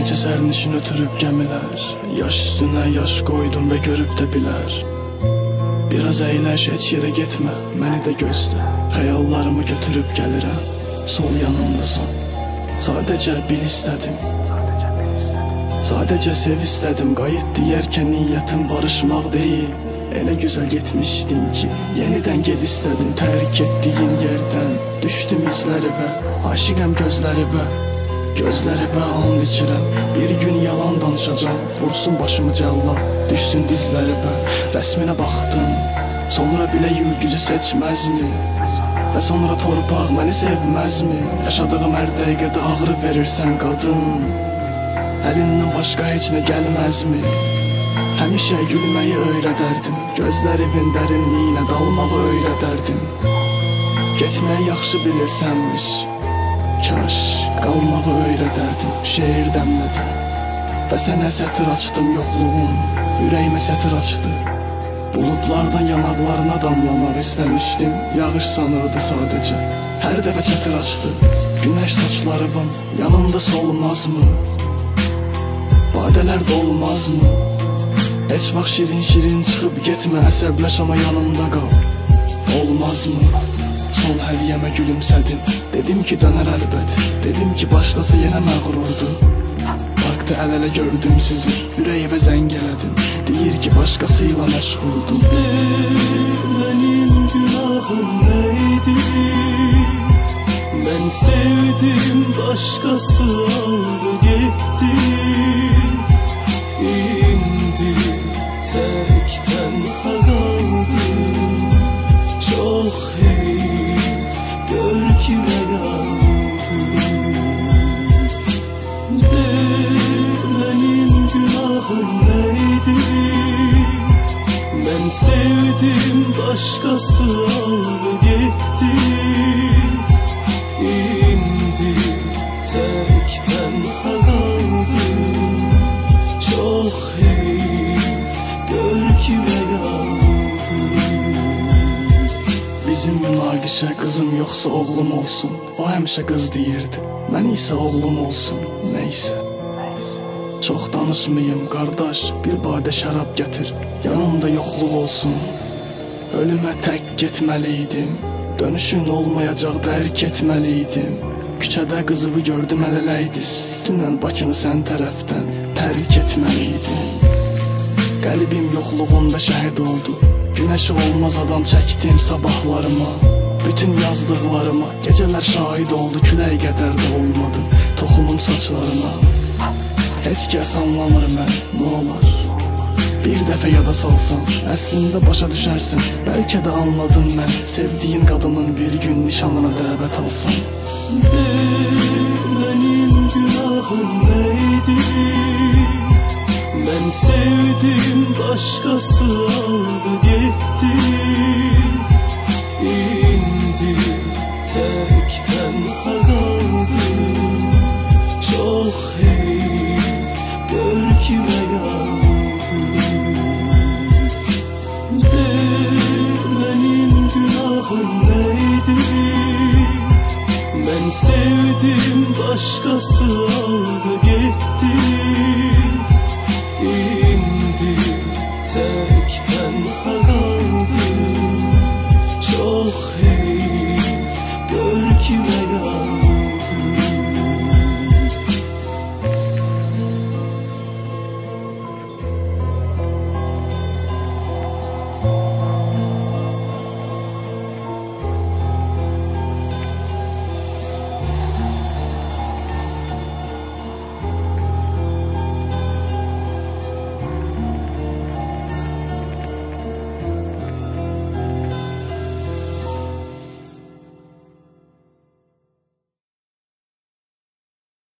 Necə sərnişin ötürüb gəmilər, yaş üstünə yaş qoydum və görüb də bilər. Biraz əyləş, heç yerə getmə, məni də gözlə. Xəyallarımı götürüb gəlirəm, sol yanımdasan. Sadəcə bil istədim, sadəcə sev istədim. Qayıt deyərkən niyyətim barışmaq deyil. Elə gözəl getmişdin ki, yenidən ged istədim. Tərk etdiyin yerdən düşdüm izləri və aşiqəm gözləri və and içirəm. Bir gün yalan danışacam, vursun başımı cəllat, düşsün dizləri və rəsminə baxdım. Sonra bilə yürgücü seçməzmi? Və sonra torpaq məni sevməzmi? Yaşadığım hər dəqiqədə ağrı verirsən qadın. Əlindən başqa heç nə gəlməzmi? Həmişə gülməyi öyrədərdim, gözlərimin dərinliyinə dalmağı öyrədərdim. Getməyi yaxşı bilirsənmiş, kaş qalmağı öyrədərdim. Şeir dəmlədim və sənə sətir açdım. Yoxluğum ürəyimə sətir açdı. Buludlardan yanaqlarına damlamaq istəmişdim. Yağış sanırdı sadəcə, hər dəfə çətir açdı. Günəş saçlarım yanımda solmazmı? Badələr dolmazmı? Heç vaxt şirin-şirin çıxıb getmə, əsəbləş amma yanımda qal. Olmazmı? Son hədiyyəmə gülümsədin. Dedim ki dönər əlbət, dedim ki başlasa yenə məğrurdu. Parkda əl-ələ gördüm sizi, ürəyimə zəng elədim. Deyir ki başqasıyla məşğuldu. Mənim günahım neydi? Mən sevdim, başqası aldı getdi. İndi tək tənha qaldım. Çox heyf, gör kimə yandım. Mənim günahım neydi? Mən sevdim, başqası aldı getdi. İndi tək tənha qaldım. Çox heyf, gör kimə yandım. Bizim münaqişə qızım yoxsa oğlum olsun. O həmişə qız deyirdi, mən isə oğlum olsun. Neysə, çox danışmayım qardaş, bir badə şərab gətir, yanımda yoxluq olsun. Ölümə tək getməliydim, dönüşün olmayacaq, dərk etməliydim. Küçədə qızıvı gördüm ələləydiz, dünən Bakını sən tərəfdən tərk etməliydim. Qəlbim yoxluğunda şəhid oldu. Günəşi olmaz adam çəkdim sabahlarıma. Bütün yazdıqlarıma gecələr şahid oldu. Külək qədər də olmadım toxunum saçlarıma. Heç kəs anlamır mən, nə olar? Bir dəfə yada salsan, əslində başa düşərsən. Bəlkə də anladım mən, sevdiyin qadının bir gün nişanına dəvət alsan. Mənim günahım neydi? Mən sevdim, başqası aldı getdi. İndi tək tənha qaldım. Çox heyf, gör kimə yandım. Mənim günahım neydi? Mən sevdim, başqası aldı getdi.